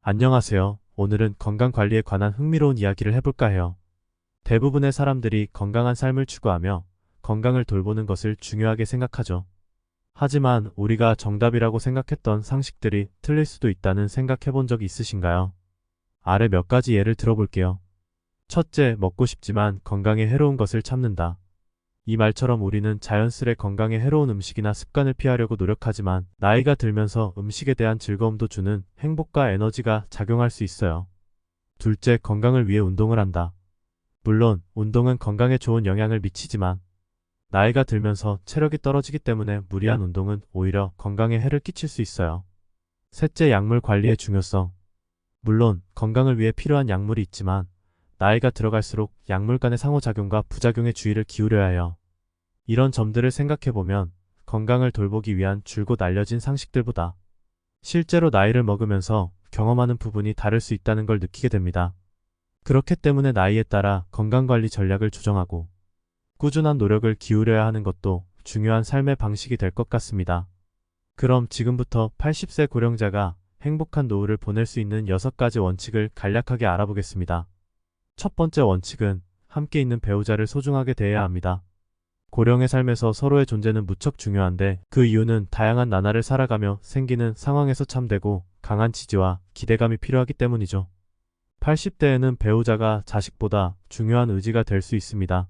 안녕하세요. 오늘은 건강관리에 관한 흥미로운 이야기를 해볼까 해요. 대부분의 사람들이 건강한 삶을 추구하며 건강을 돌보는 것을 중요하게 생각하죠. 하지만 우리가 정답이라고 생각했던 상식들이 틀릴 수도 있다는 생각해 본 적 있으신가요? 아래 몇 가지 예를 들어볼게요. 첫째, 먹고 싶지만 건강에 해로운 것을 참는다. 이 말처럼 우리는 자연스레 건강에 해로운 음식이나 습관을 피하려고 노력하지만 나이가 들면서 음식에 대한 즐거움도 주는 행복과 에너지가 작용할 수 있어요. 둘째, 건강을 위해 운동을 한다. 물론 운동은 건강에 좋은 영향을 미치지만 나이가 들면서 체력이 떨어지기 때문에 무리한 운동은 오히려 건강에 해를 끼칠 수 있어요. 셋째, 약물 관리의 중요성. 물론 건강을 위해 필요한 약물이 있지만 나이가 들어갈수록 약물 간의 상호작용과 부작용에 주의를 기울여야 해요. 이런 점들을 생각해보면 건강을 돌보기 위한 줄곧 알려진 상식들보다 실제로 나이를 먹으면서 경험하는 부분이 다를 수 있다는 걸 느끼게 됩니다. 그렇기 때문에 나이에 따라 건강관리 전략을 조정하고 꾸준한 노력을 기울여야 하는 것도 중요한 삶의 방식이 될 것 같습니다. 그럼 지금부터 80세 고령자가 행복한 노후를 보낼 수 있는 6가지 원칙을 간략하게 알아보겠습니다. 첫 번째 원칙은 함께 있는 배우자를 소중하게 대해야 합니다. 고령의 삶에서 서로의 존재는 무척 중요한데 그 이유는 다양한 나날을 살아가며 생기는 상황에서 참되고 강한 지지와 기대감이 필요하기 때문이죠. 80대에는 배우자가 자식보다 중요한 의지가 될 수 있습니다.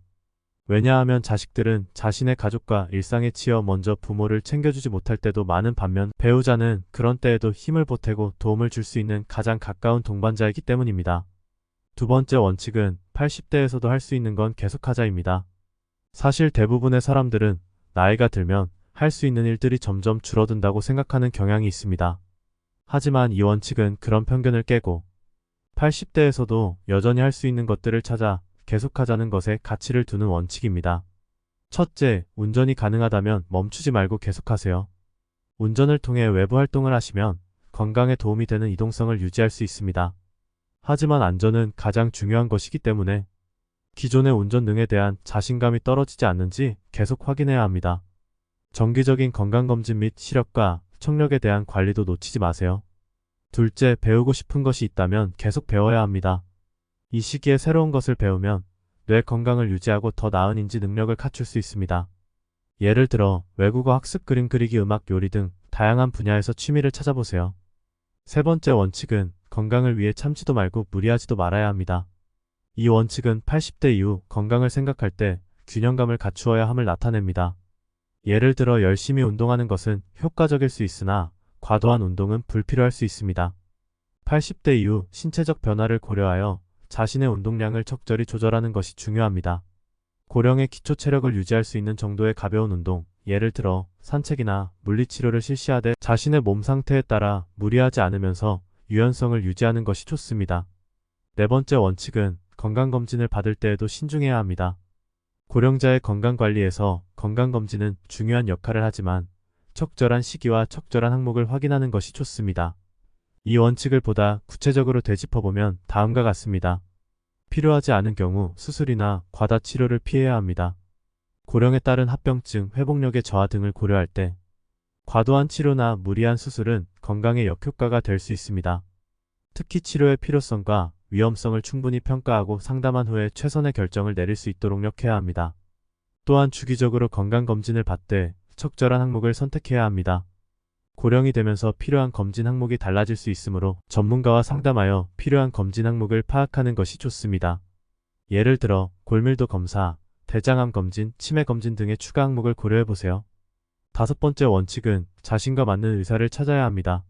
왜냐하면 자식들은 자신의 가족과 일상에 치여 먼저 부모를 챙겨주지 못할 때도 많은 반면 배우자는 그런 때에도 힘을 보태고 도움을 줄 수 있는 가장 가까운 동반자이기 때문입니다. 두 번째 원칙은 80대에서도 할 수 있는 건 계속하자입니다. 사실 대부분의 사람들은 나이가 들면 할 수 있는 일들이 점점 줄어든다고 생각하는 경향이 있습니다. 하지만 이 원칙은 그런 편견을 깨고 80대에서도 여전히 할 수 있는 것들을 찾아 계속하자는 것에 가치를 두는 원칙입니다. 첫째, 운전이 가능하다면 멈추지 말고 계속하세요. 운전을 통해 외부 활동을 하시면 건강에 도움이 되는 이동성을 유지할 수 있습니다. 하지만 안전은 가장 중요한 것이기 때문에 기존의 운전 능에 대한 자신감이 떨어지지 않는지 계속 확인해야 합니다. 정기적인 건강검진 및 시력과 청력에 대한 관리도 놓치지 마세요. 둘째, 배우고 싶은 것이 있다면 계속 배워야 합니다. 이 시기에 새로운 것을 배우면 뇌 건강을 유지하고 더 나은 인지 능력을 갖출 수 있습니다. 예를 들어 외국어 학습, 그림 그리기, 음악, 요리 등 다양한 분야에서 취미를 찾아보세요. 세 번째 원칙은 건강을 위해 참지도 말고 무리하지도 말아야 합니다. 이 원칙은 80대 이후 건강을 생각할 때 균형감을 갖추어야 함을 나타냅니다. 예를 들어 열심히 운동하는 것은 효과적일 수 있으나 과도한 운동은 불필요할 수 있습니다. 80대 이후 신체적 변화를 고려하여 자신의 운동량을 적절히 조절하는 것이 중요합니다. 고령의 기초 체력을 유지할 수 있는 정도의 가벼운 운동, 예를 들어 산책이나 물리치료를 실시하되 자신의 몸 상태에 따라 무리하지 않으면서 유연성을 유지하는 것이 좋습니다. 네 번째 원칙은 건강검진을 받을 때에도 신중해야 합니다. 고령자의 건강관리에서 건강검진은 중요한 역할을 하지만 적절한 시기와 적절한 항목을 확인하는 것이 좋습니다. 이 원칙을 보다 구체적으로 되짚어보면 다음과 같습니다. 필요하지 않은 경우 수술이나 과다 치료를 피해야 합니다. 고령에 따른 합병증, 회복력의 저하 등을 고려할 때 과도한 치료나 무리한 수술은 건강에 역효과가 될 수 있습니다. 특히 치료의 필요성과 위험성을 충분히 평가하고 상담한 후에 최선의 결정을 내릴 수 있도록 노력해야 합니다. 또한 주기적으로 건강검진을 받되 적절한 항목을 선택해야 합니다. 고령이 되면서 필요한 검진 항목이 달라질 수 있으므로 전문가와 상담하여 필요한 검진 항목을 파악하는 것이 좋습니다. 예를 들어 골밀도 검사, 대장암 검진, 치매 검진 등의 추가 항목을 고려해보세요. 다섯 번째 원칙은 자신과 맞는 의사를 찾아야 합니다.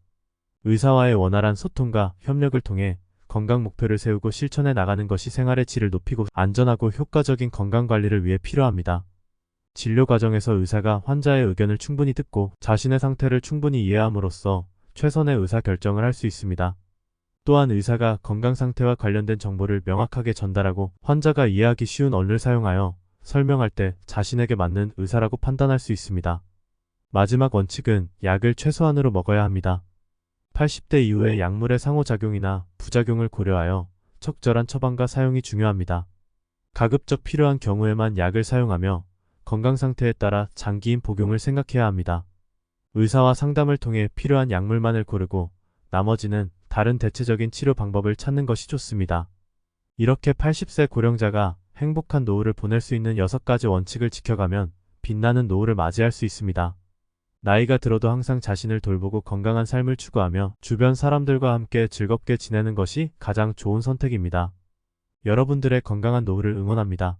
의사와의 원활한 소통과 협력을 통해 건강 목표를 세우고 실천해 나가는 것이 생활의 질을 높이고 안전하고 효과적인 건강관리를 위해 필요합니다. 진료 과정에서 의사가 환자의 의견을 충분히 듣고 자신의 상태를 충분히 이해함으로써 최선의 의사 결정을 할 수 있습니다. 또한 의사가 건강 상태와 관련된 정보를 명확하게 전달하고 환자가 이해하기 쉬운 언어를 사용하여 설명할 때 자신에게 맞는 의사라고 판단할 수 있습니다. 마지막 원칙은 약을 최소한으로 먹어야 합니다. 80대 이후의 약물의 상호작용이나 부작용을 고려하여 적절한 처방과 사용이 중요합니다. 가급적 필요한 경우에만 약을 사용하며 건강 상태에 따라 장기인 복용을 생각해야 합니다. 의사와 상담을 통해 필요한 약물만을 고르고 나머지는 다른 대체적인 치료 방법을 찾는 것이 좋습니다. 이렇게 80세 고령자가 행복한 노후를 보낼 수 있는 6가지 원칙을 지켜가면 빛나는 노후를 맞이할 수 있습니다. 나이가 들어도 항상 자신을 돌보고 건강한 삶을 추구하며 주변 사람들과 함께 즐겁게 지내는 것이 가장 좋은 선택입니다. 여러분들의 건강한 노후를 응원합니다.